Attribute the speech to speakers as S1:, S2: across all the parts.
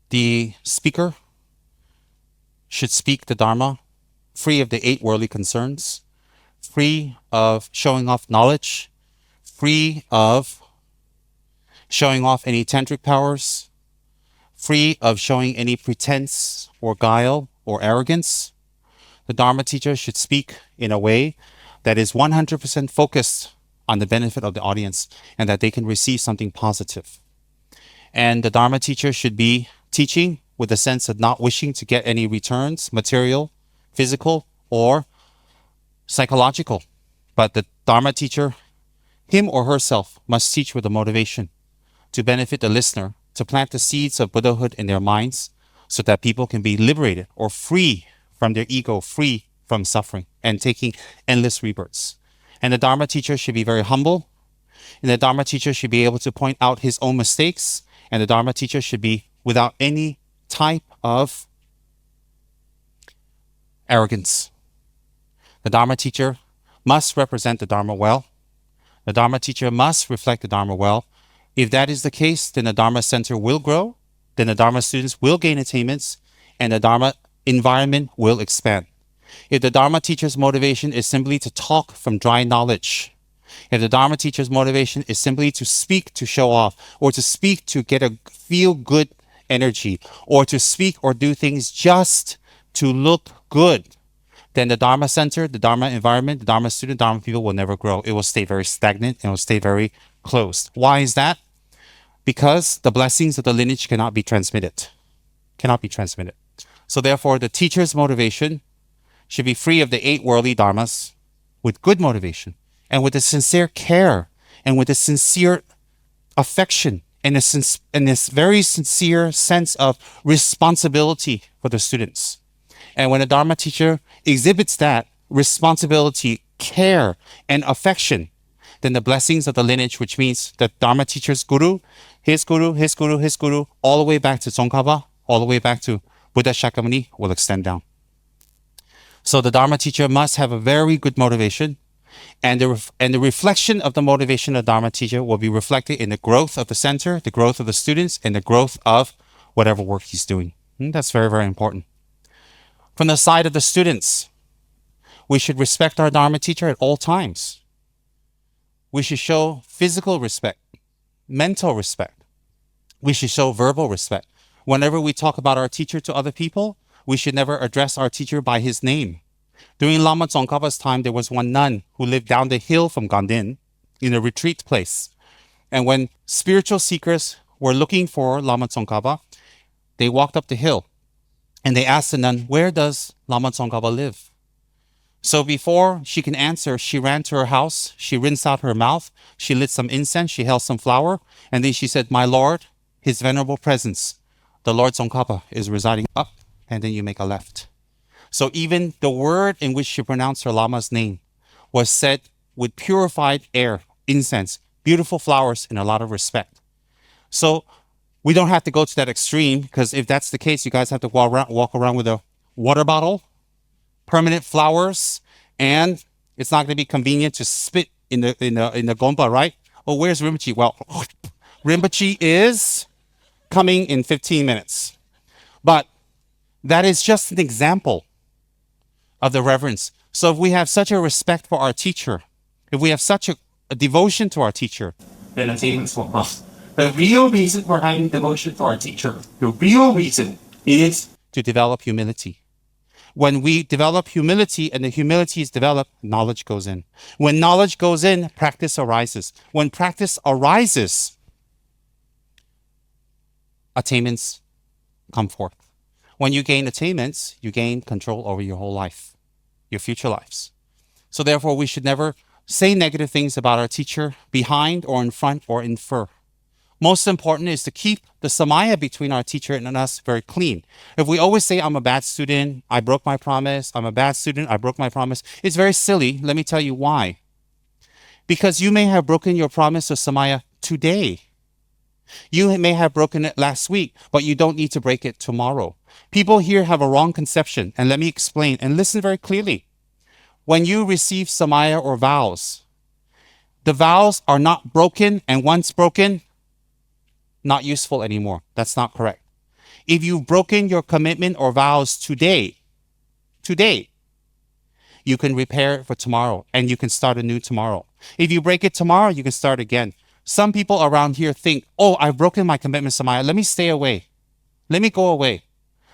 S1: The speaker should speak the Dharma free of the 8 worldly concerns, free of showing off knowledge, free of showing off any tantric powers, free of showing any pretense or guile or arrogance. The Dharma teacher should speak in a way that is 100% focused on the benefit of the audience and that they can receive something positive. And the Dharma teacher should be teaching with a sense of not wishing to get any returns, material, physical, or psychological. But the Dharma teacher, him or herself, must teach with a motivation to benefit the listener, to plant the seeds of Buddhahood in their minds so that people can be liberated or free from their ego, free from suffering and taking endless rebirths. And the Dharma teacher should be very humble. And the Dharma teacher should be able to point out his own mistakes. And the Dharma teacher should be without any type of arrogance. The Dharma teacher must represent the Dharma well. The Dharma teacher must reflect the Dharma well. If that is the case, then the Dharma center will grow, then the Dharma students will gain attainments, and the Dharma environment will expand. If the Dharma teacher's motivation is simply to talk from dry knowledge, if the Dharma teacher's motivation is simply to speak to show off, or to speak to get a feel-good energy, or to speak or do things just to look good, then the Dharma center, the Dharma environment, the Dharma student, Dharma people will never grow. It will stay very stagnant and it will stay very closed. Why is that? Because the blessings of the lineage cannot be transmitted. Cannot be transmitted. So therefore, the teacher's motivation should be free of the 8 worldly dharmas with good motivation and with a sincere care and with a sincere affection and this very sincere sense of responsibility for the students. And when a Dharma teacher exhibits that responsibility, care, and affection, then the blessings of the lineage, which means the Dharma teacher's guru, his guru, his guru, his guru, all the way back to Tsongkhapa, all the way back to Buddha Shakyamuni, will extend down. So the Dharma teacher must have a very good motivation, and the reflection of the motivation of the Dharma teacher will be reflected in the growth of the center, the growth of the students, and the growth of whatever work he's doing. That's very, very important. From the side of the students, we should respect our Dharma teacher at all times. We should show physical respect, mental respect. We should show verbal respect. Whenever we talk about our teacher to other people, we should never address our teacher by his name. During Lama Tsongkhapa's time, there was one nun who lived down the hill from Gandhin in a retreat place. And when spiritual seekers were looking for Lama Tsongkhapa, they walked up the hill and they asked the nun, "Where does Lama Tsongkhapa live?" So before she can answer, she ran to her house, she rinsed out her mouth, she lit some incense, she held some flour, and then she said, "My Lord, His Venerable Presence, the Lord Tsongkhapa is residing up," and then you make a left. So even the word in which she pronounced her Lama's name was said with purified air, incense, beautiful flowers, and a lot of respect. So we don't have to go to that extreme, because if that's the case, you guys have to walk around with a water bottle, permanent flowers, and it's not going to be convenient to spit in the gompa, right? Oh, where's Rinpoche? Well, Rinpoche is coming in 15 minutes. But that is just an example of the reverence. So if we have such a respect for our teacher, if we have such a devotion to our teacher, then attainments will come. The real reason for having devotion to our teacher, the real reason is to develop humility. When we develop humility and the humility is developed, knowledge goes in. When knowledge goes in, practice arises. When practice arises, attainments come forth. When you gain attainments, you gain control over your whole life, your future lives. So therefore, we should never say negative things about our teacher behind or in front or infer. Most important is to keep the samaya between our teacher and us very clean. If we always say, "I'm a bad student, I broke my promise, I'm a bad student, I broke my promise," it's very silly. Let me tell you why. Because you may have broken your promise of samaya today. You may have broken it last week, but you don't need to break it tomorrow. People here have a wrong conception, and let me explain, and listen very clearly. When you receive samaya or vows, the vows are not broken, and once broken, not useful anymore. That's not correct. If you've broken your commitment or vows today, you can repair it for tomorrow and you can start anew tomorrow. If you break it tomorrow, you can start again. Some people around here think, oh, I've broken my commitment, Samaya. Let me stay away. Let me go away.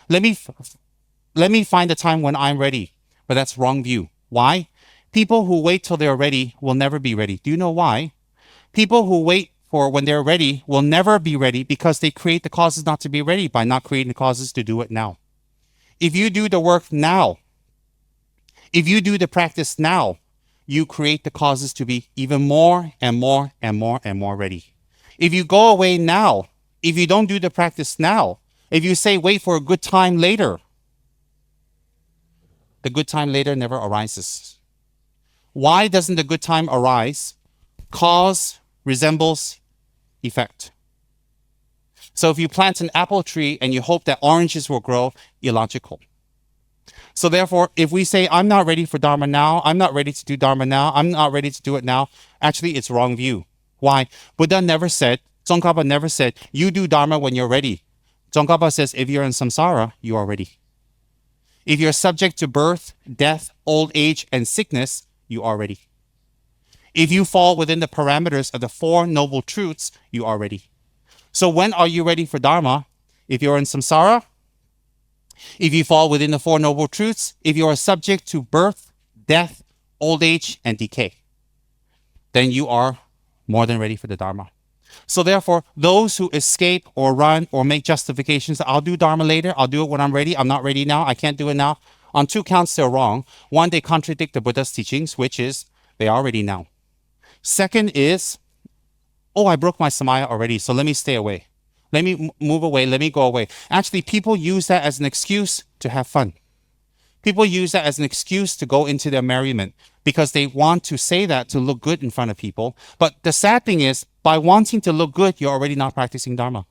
S1: Let me find a time when I'm ready. But that's wrong view. Why? People who wait till they're ready will never be ready. Do you know why? People who wait for when they're ready will never be ready because they create the causes not to be ready by not creating the causes to do it now. If you do the work now, if you do the practice now, you create the causes to be even more and more and more and more ready. If you go away now, if you don't do the practice now, if you say wait for a good time later, the good time later never arises. Why doesn't the good time arise? Cause resembles effect. So if you plant an apple tree and you hope that oranges will grow, illogical. So therefore, if we say, I'm not ready for Dharma now, I'm not ready to do Dharma now, I'm not ready to do it now, actually it's wrong view. Why? Buddha never said, Tsongkhapa never said, you do Dharma when you're ready. Tsongkhapa says, if you're in samsara, you are ready. If you're subject to birth, death, old age, and sickness, you are ready. If you fall within the parameters of the Four Noble Truths, you are ready. So when are you ready for Dharma? If you're in samsara, if you fall within the Four Noble Truths, if you are subject to birth, death, old age, and decay, then you are more than ready for the Dharma. So therefore, those who escape or run or make justifications, I'll do Dharma later, I'll do it when I'm ready, I'm not ready now, I can't do it now. On two counts, they're wrong. One, they contradict the Buddha's teachings, which is they are ready now. Second is, oh, I broke my samaya already, so let me stay away. Let me move away, let me go away. Actually, people use that as an excuse to have fun. People use that as an excuse to go into their merriment because they want to say that to look good in front of people. But the sad thing is, by wanting to look good, you're already not practicing Dharma.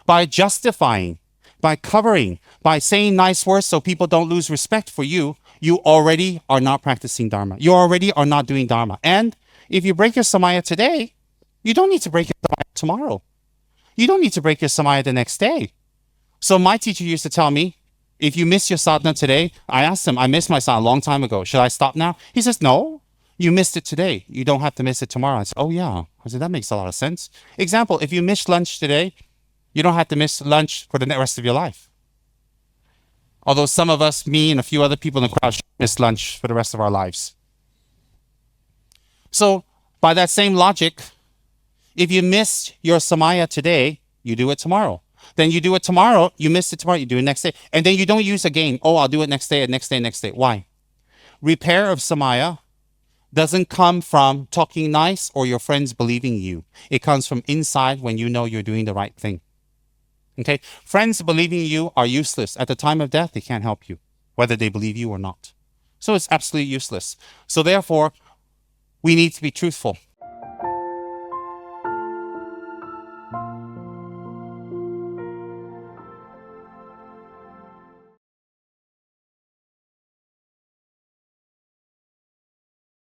S1: By justifying, by covering, by saying nice words so people don't lose respect for you, you already are not practicing Dharma. You already are not doing Dharma. And if you break your samaya today, you don't need to break your samaya tomorrow. You don't need to break your samaya the next day. So my teacher used to tell me, if you miss your sadhana today, I asked him, I missed my sadhana a long time ago. Should I stop now? He says, no, you missed it today. You don't have to miss it tomorrow. I said, oh yeah. I said, that makes a lot of sense. Example, if you miss lunch today, you don't have to miss lunch for the rest of your life. Although some of us, me and a few other people in the crowd, miss lunch for the rest of our lives. So by that same logic, if you miss your samaya today, you do it tomorrow. Then you do it tomorrow, you miss it tomorrow, you do it next day. And then you don't use again, oh, I'll do it next day, next day, next day. Why? Repair of samaya doesn't come from talking nice or your friends believing you. It comes from inside when you know you're doing the right thing. Okay? Friends believing you are useless. At the time of death, they can't help you, whether they believe you or not. So it's absolutely useless. So therefore, we need to be truthful.